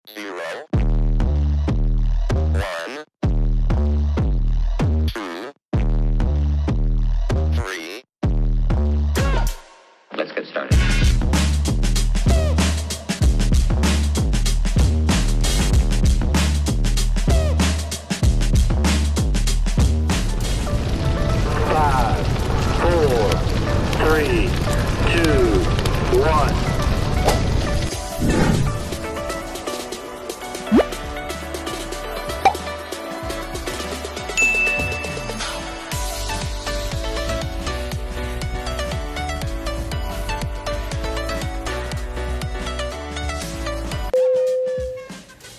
0, 1, 2, 3. Let's get started. Five, four, three, two, one.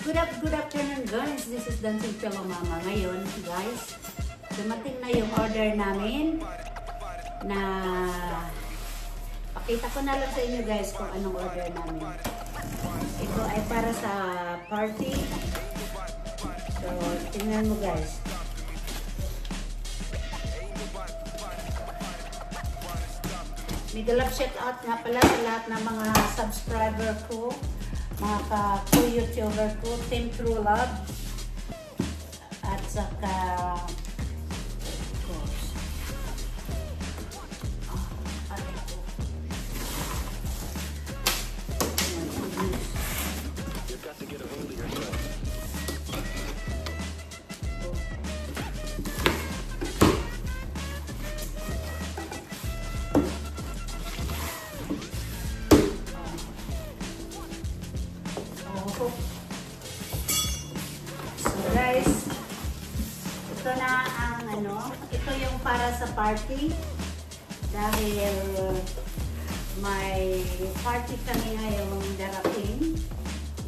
Good afternoon guys, this is Dancing Fellow Mama. Ngayon guys, dumating na yung order namin na pakita ko na lang sa inyo guys kung anong order namin. Ito ay para sa party. So, tingnan mo guys. Mega love shout out nga pala sa lahat ng mga subscriber ko, mga ka-YouTuber ko, Team True Love, at saka of course ate ko. You've got to get a hold of yourself. So guys, ito na ang ito yung para sa party dahil may party kami ngayong darating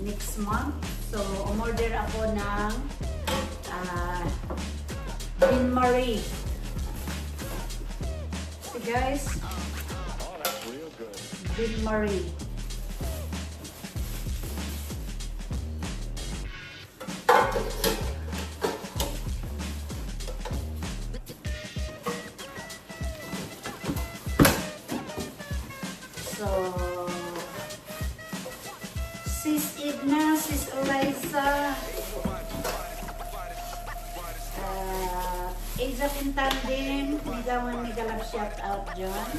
next month. So umorder ako ng Bin Marie. So guys, Oh, that's real good. Bin Marie. So, Sis Edna, Sis Eliza, Asa Pintandin, Nigawan Nigalap shout out John.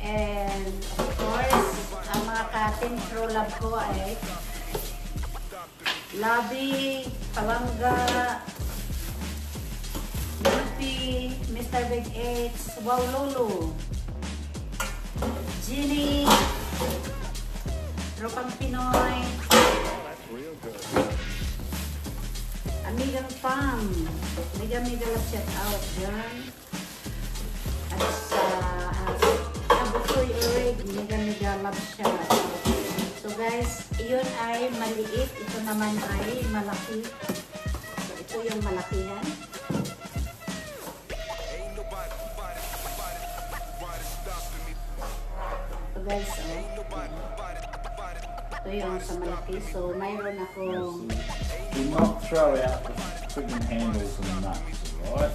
And of course, ang mga ka-Team True Love ko ay Labi, Palangga, Lupi, Mr. Big X, Wow Lulu, Ginny, Tropang Pinoy, Oh, that's real good. Amigang Pam, mega love shout out dyan. At sa Abutoy Urig, mega love shout out. So guys, iyon ay maliit, ito naman ay malaki. So ito yung malakihan. So guys, ito yung sa malaki. So mayroon akong Do not throw out the friggin' handles and nuts, alright?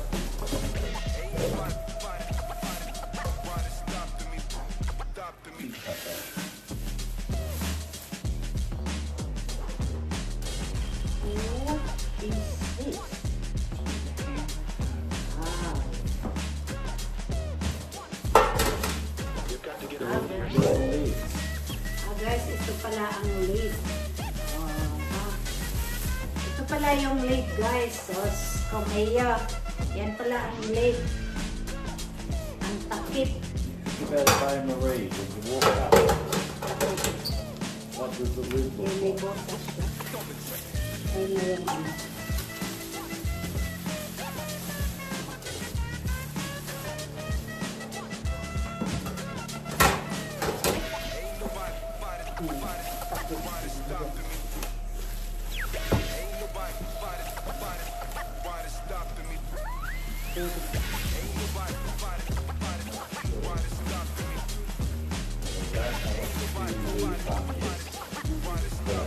what is this? Ah, You've got to get a ah, hold of there's- yourself. ah, guys, ito pala ang lid. Ito pala yung lid guys. So, Komeya. Yan pala ang lid. Ang takip. You better say Marie when you walk up. What does the lid look Yung may like? botas siya. Ayun na yung ano.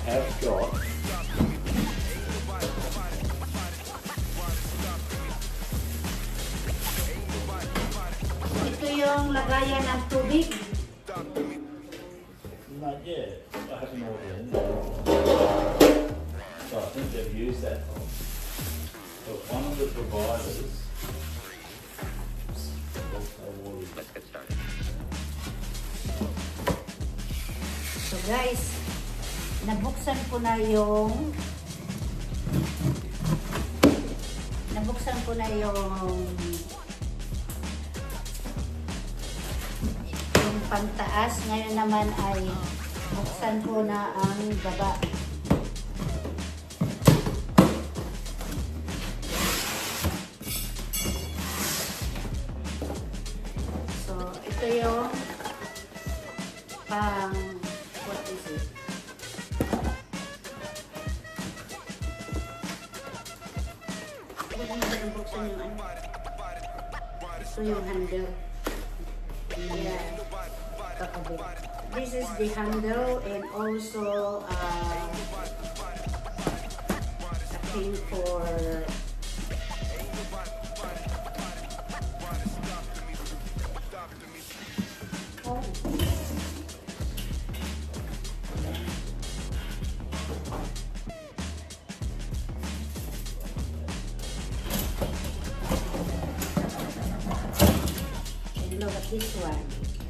Have got Ito yung lagayan ng tubig. that from? But one of the providers. Let's get started. So guys, nabuksan ko na yung pantaas. Ngayon naman ay buksan ko na ang baba. So, ito yung pang what is it? Buksan yung ano? Ito yung handle. Yeah. This is the handle and also a thing for and look at this one,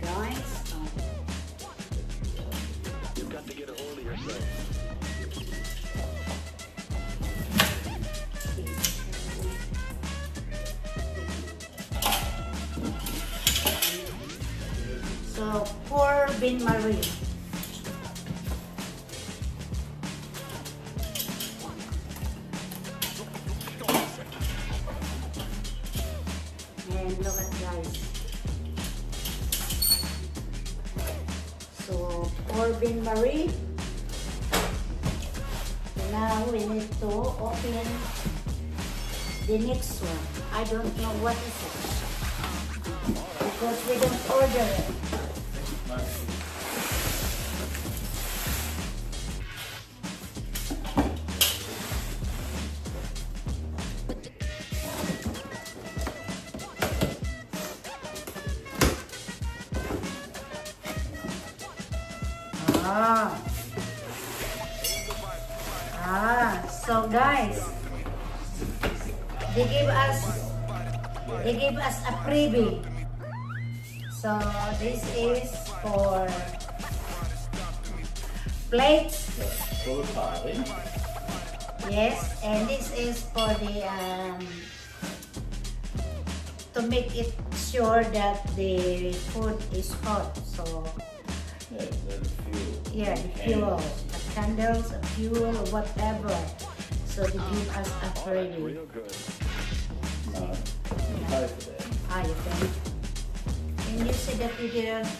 guys. You've got to get a hold of yourself. So, for bain-marie. And look at guys. So, for bain-marie. Now we need to open the next one. I don't know what is it. Because we don't order it. So guys, they gave us a freebie. So this is for plates. For the party. Yes, and this is for the to make it sure that the food is hot. So Yeah, the fuel. yeah, the fuel, the candles, the fuel, whatever. So they give us a freebie. Real good. No, you pay for that. You think? And you said that you didn't. No,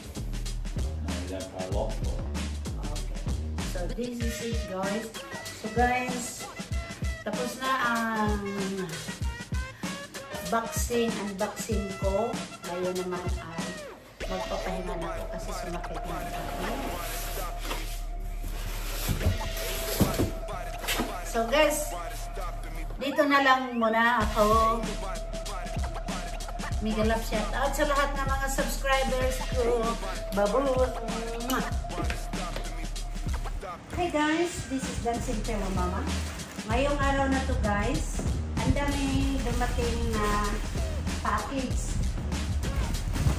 you don't pay a lot for it. Okay. So this is it, guys. So guys, tapos na ang unboxing ko. Ngayon naman ay magpapahinga na ako kasi sumakit na ako. So guys, dito na lang muna ako. Mega love shout out sa lahat ng mga subscribers ko. Babu! Hey guys, this is Dancing Fellow Mama. Ngayong araw na to guys, ang dami dumating na package.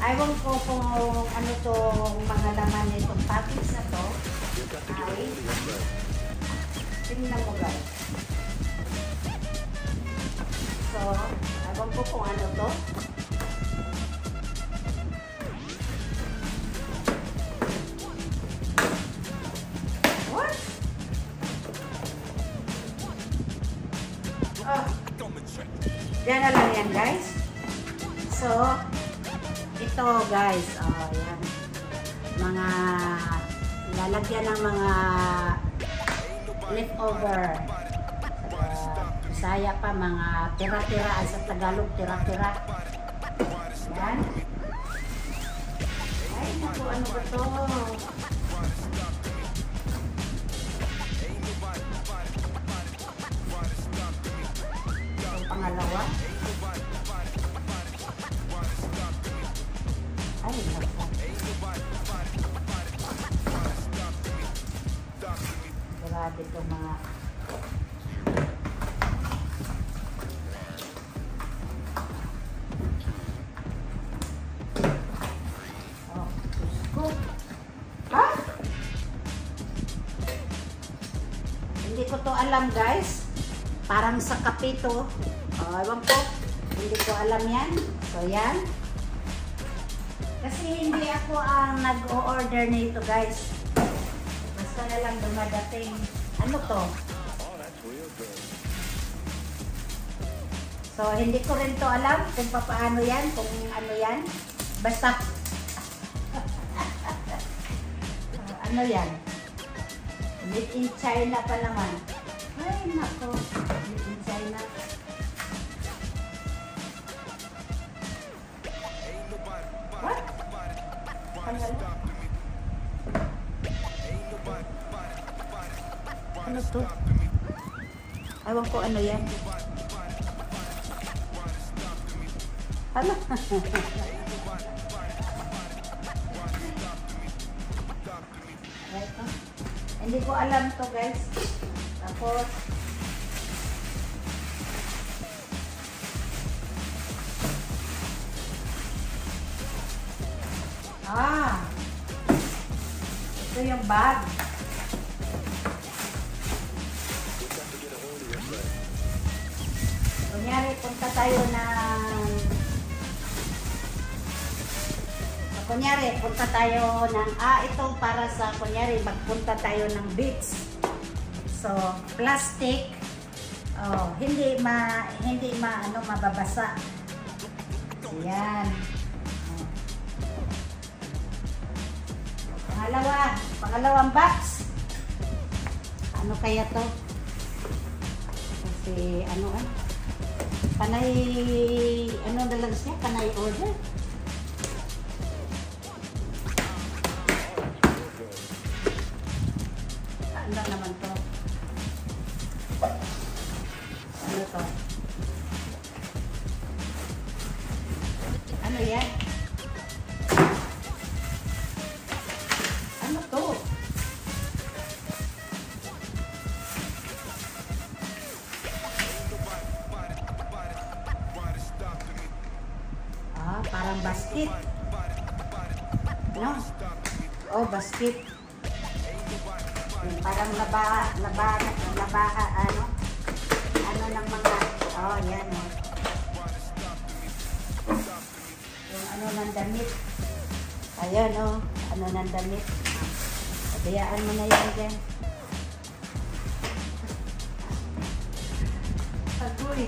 Ewan ko kung ano tong mga laman nitong package na to. You've got to get a hold of yourself. Tingnan mo guys. So, ewan ko kung ano to. What? Oh. Diyan na lang yan guys. So, ito guys. Oh, yan. Mga lalagyan ng mga leftover. Saya pa mga tira-tira sa Tagalog, tira-tira. Yan. Ay, naku, ano ba to? Ang pangalawa. Ay, naku. Grabe itong mga Ha? Hindi ko to alam, guys. Parang sa kape to. Ewan ko. Hindi ko alam yan. So, yan. Kasi hindi ako ang nag-o-order nito, guys. Basta na lang dumadating. Ano to? So, hindi ko rin to alam kung paano yan, kung ano yan. Basta, ano yan? Made in China pa naman. Ay, nako. Made in China. What? Ano to? Ewan ko ano yan. Ano? Hindi ko alam to, guys. Tapos ito yung bag. Kunyari, punta tayo ng ito para sa, kunyari, magpunta tayo ng beach. So, plastic. Hindi mababasa. Ayan. Pangalawang box. Ano kaya to? Kasi, panay, na lang siya? Panay order? Ano naman to? Ano to? Ano yan? Ano to? Parang basket. No? Oh, basket. Parang labaha, ano ng mga, yan, yung ano ng damit. Ayan, ano ng damit. Pabayaan mo na yan dyan. Agoy.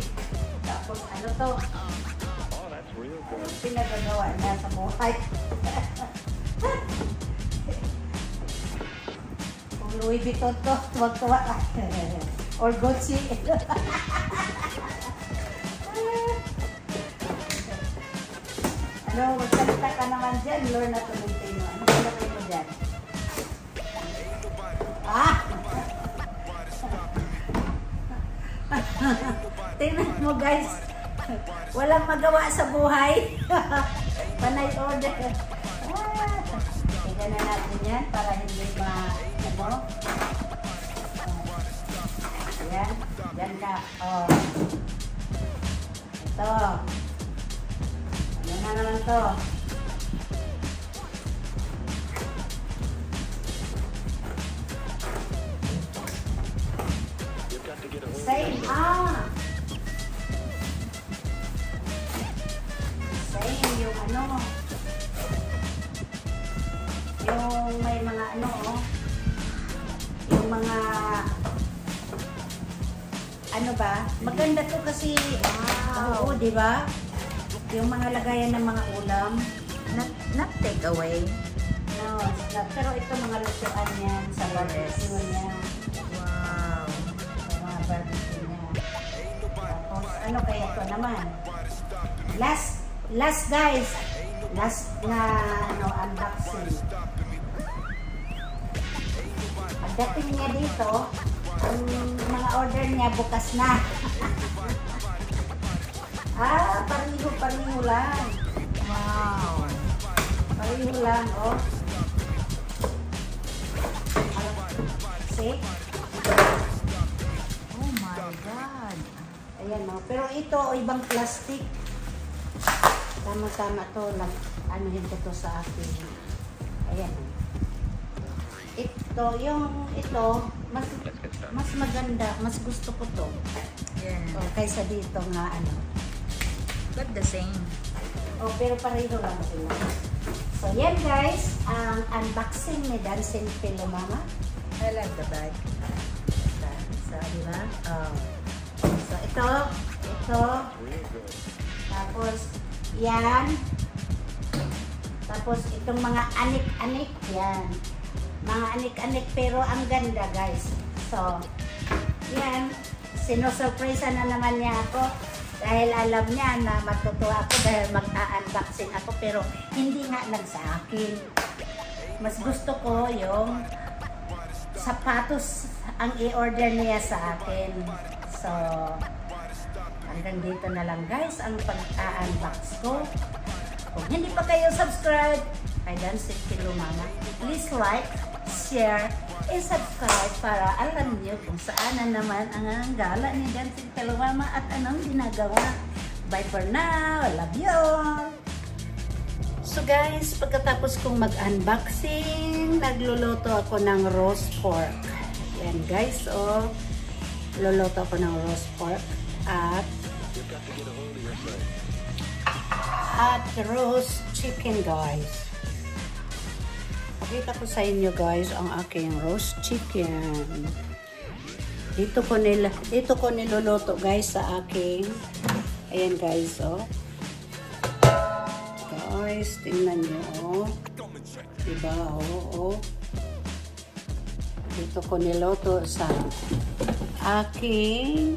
Tapos, ano to? Anong pinagagawa niya sa buhay? Louis Vuitton to, tuwag-tuwa. Or Gucci. Ano, magsalita ka naman dyan, Lorna Tolentino. Ano palagay mo dyan? Tingnan mo, guys. Walang magawa sa buhay. Panay order. Tignan na natin yan para hindi Yan. Yan ka. Ito. Ano na naman to? Same. Same yung yung may mga yung mga maganda to kasi oo, di ba? Yung mga lagayan ng mga ulam, not take away. no, pero ito mga lutuan yan sa barbecue niya. Wow. Sa mga barbecue niya. Tapos ano kaya to naman? Last guys, last na unboxing. Pagdating niya dito, ang mga order niya bukas na. Pariho lang. Wow. Pariho lang, See? Oh my God. Ayan, pero ito, ibang plastic. Tama-tama to. Anuhin ko to sa akin. Ayan. ito, mas maganda, mas gusto ko to. Yeah. Oh, kaysa dito nga ano. But the same. Oh, pero pareho lang sila. So, yan guys, ang unboxing ni Dancing Pillow Mama. I like the bag. So, di ba? Oh. So, ito. Tapos, yan. Tapos, itong mga anik-anik, yan. Mga anik-anik, pero ang ganda, guys. So, yan. Sinusurpresa na naman niya ako. Dahil alam niya na matutuwa ako dahil mag-unboxing ako. Pero, hindi nga lang sa akin. Mas gusto ko yung sapatos ang i-order niya sa akin. So, hanggang dito na lang guys ang pag-unbox ko. Kung hindi pa kayo subscribe kay Dancing Pillow Mama, please like, share, and subscribe para alam niyo kung saan na naman ang gala ni Dancing Pillow Mama at anong ginagawa. Bye for now. I love you all. So guys, pagkatapos kong mag-unboxing, nagluluto ako ng roast pork. Yan guys, oh. Luluto ako ng roast pork at roast chicken guys. Pakita ko sa inyo guys ang aking roast chicken. Dito ko niluluto guys sa aking, ayan guys, oh. Guys, tingnan nyo, oh. Diba, oh. Dito ko niloto sa aking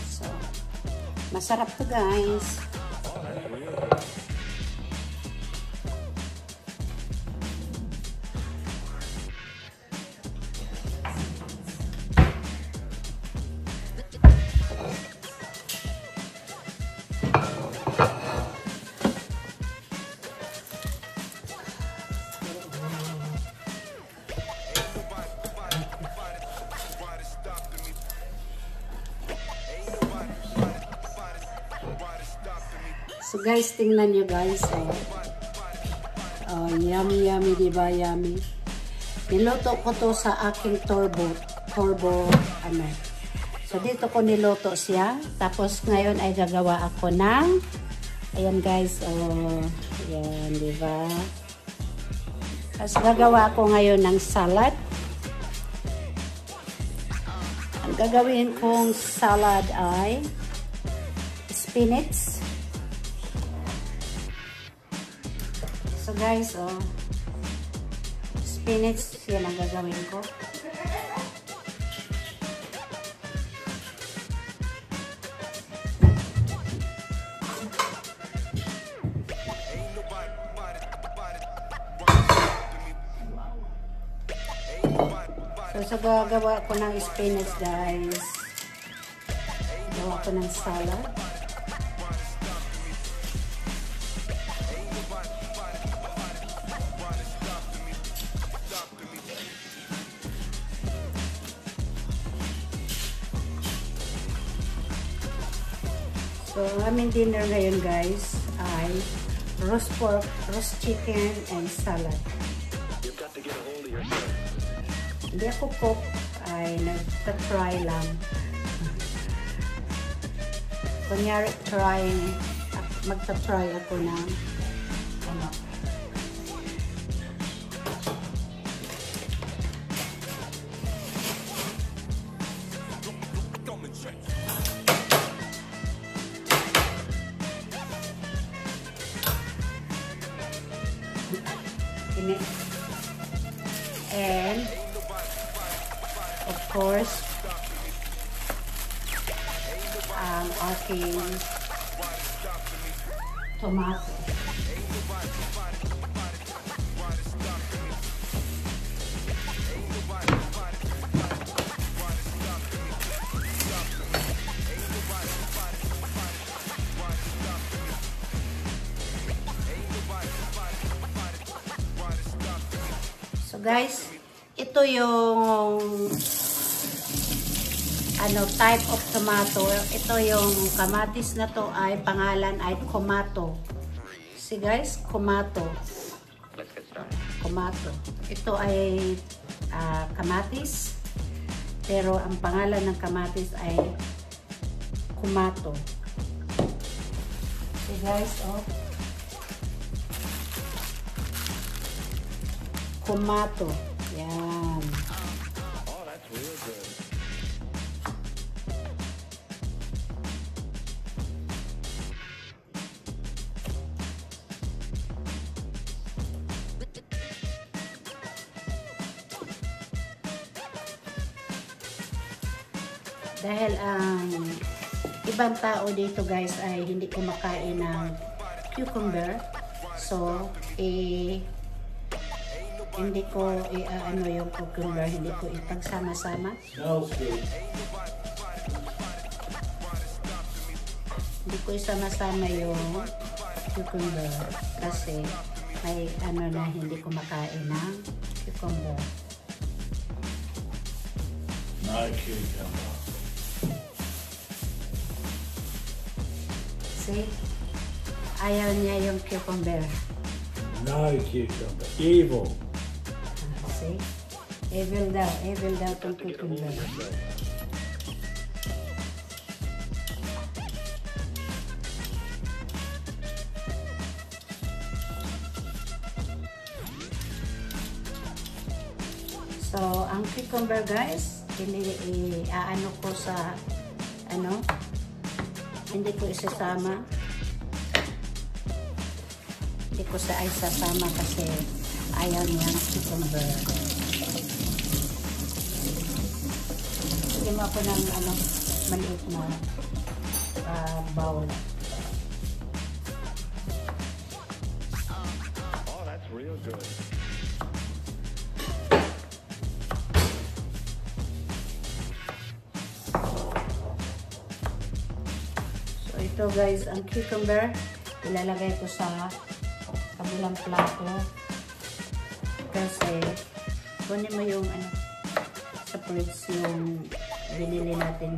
so, masarap to guys. So guys, tingnan nyo guys, oh, yummy, diba, yummy. Niluto ko to sa aking turbo, ano. So dito ko niluto siya, tapos ngayon ay gagawa ako ng, ayan guys, oh, ayan, diba. Tapos gagawa ako ngayon ng salad. Ang gagawin kong salad ay spinach. So guys, oh, spinach yan ang gagawin ko. So gagawa ko ng spinach guys. Gawa ko ng salad. So, aming dinner ngayon guys ay roast pork, roast chicken, and salad. You've got to get a hold of yourself. Hindi ako cook, ay nagta-try lang. Kunyari, magta-try ako ng ano. And of course ang aking tomato. So guys, ito yung type of tomato. Ito yung kamatis na to ay pangalan ay Kumato. See guys, Kumato. Kumato. Ito ay kamatis. Pero ang pangalan ng kamatis ay Kumato. See guys, oh. Kumato. Yan. Oh, that's real good. Dahil ang ibang tao dito guys ay hindi kumakain ng cucumber. So, hindi ko ano yung cucumber, hindi ko ipagsama-sama. Smells good. Hindi ko isama-sama yung cucumber kasi may ano na hindi kumakain ng cucumber. No cucumber. See? Ayaw niya yung cucumber. No cucumber. Evil. See? Evil daw itong cucumber. So, ang cucumber guys, ano ko sa hindi ko isasama. Hindi ko sa isasama kasi ayaw niyang cucumber. Sige mo ako ng maliit na bowl. Oh, that's real good. So ito guys, ang cucumber ilalagay ko sa kabilang plato kasi kunin mo yung sa fridge yung binili natin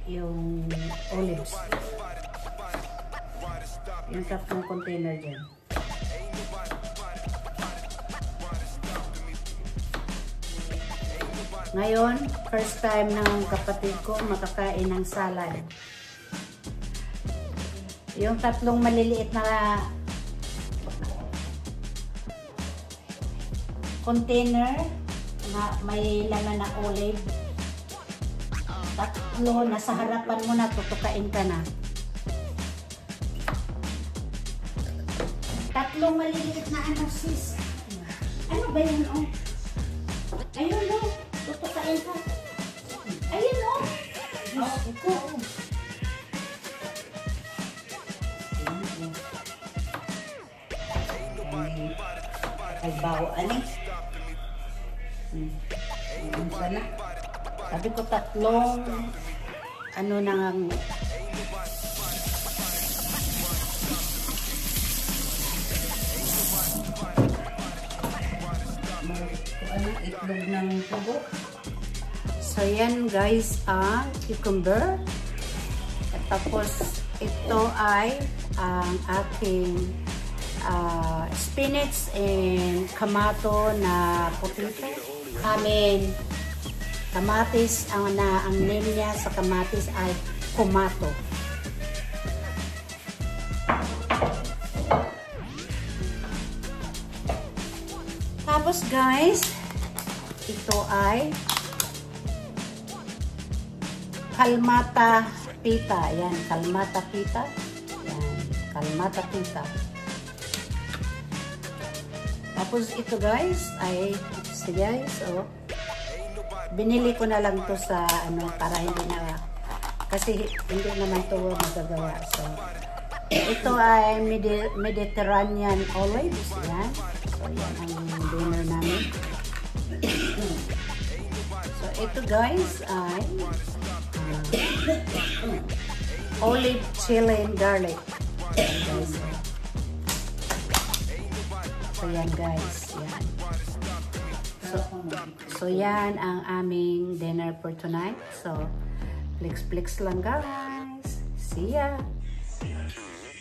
yung olives, yung tatlong container dyan. Ngayon, first time ng kapatid ko makakain ng salad. Yung tatlong maliliit na container na may laman na olive. Tatlo, nasa harapan mo na, tutukain ka na. Tatlong maliliit na sis. Ano ba yun, oh? Ayun, oh. Tutukain ka. Ayun, oh. Oh, ito, oh. Ay, bawo, sana. Sabi ko tatlong nang itlog ng tubo. So yan guys ang cucumber. At tapos ito ay ang aking spinach and kamato na potato. Kamatis, ang name niya sa kamatis ay Kumato. Tapos guys, ito ay kalmata pita. Yan, kalmata pita. Yan, kalmata pita. Tapos ito guys ay so binili ko na lang to sa para hindi na kasi hindi naman to magagawa. So ito ay Mediterranean olives. Yan. So yan ang dinner namin. So ito guys ay olive, chili, and garlic. So yan guys. Yan. So So yan ang aming dinner for tonight. So, flex lang guys. See ya!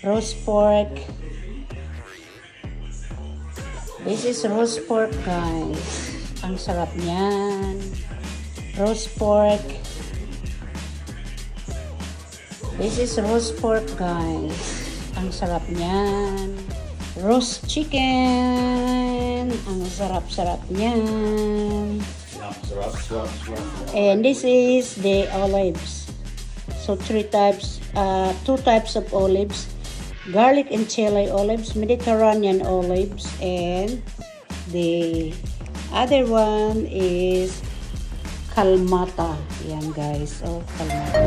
Roast pork. This is roast pork guys. Ang sarap niyan. Roast pork. This is roast pork guys. Ang sarap niyan. Roast chicken. Ang sarap-sarap niyan. And this is the olives. So 2 types of olives. Garlic and chili olives, Mediterranean olives, and the other one is Kalmata. Yan guys, oh Kalmata.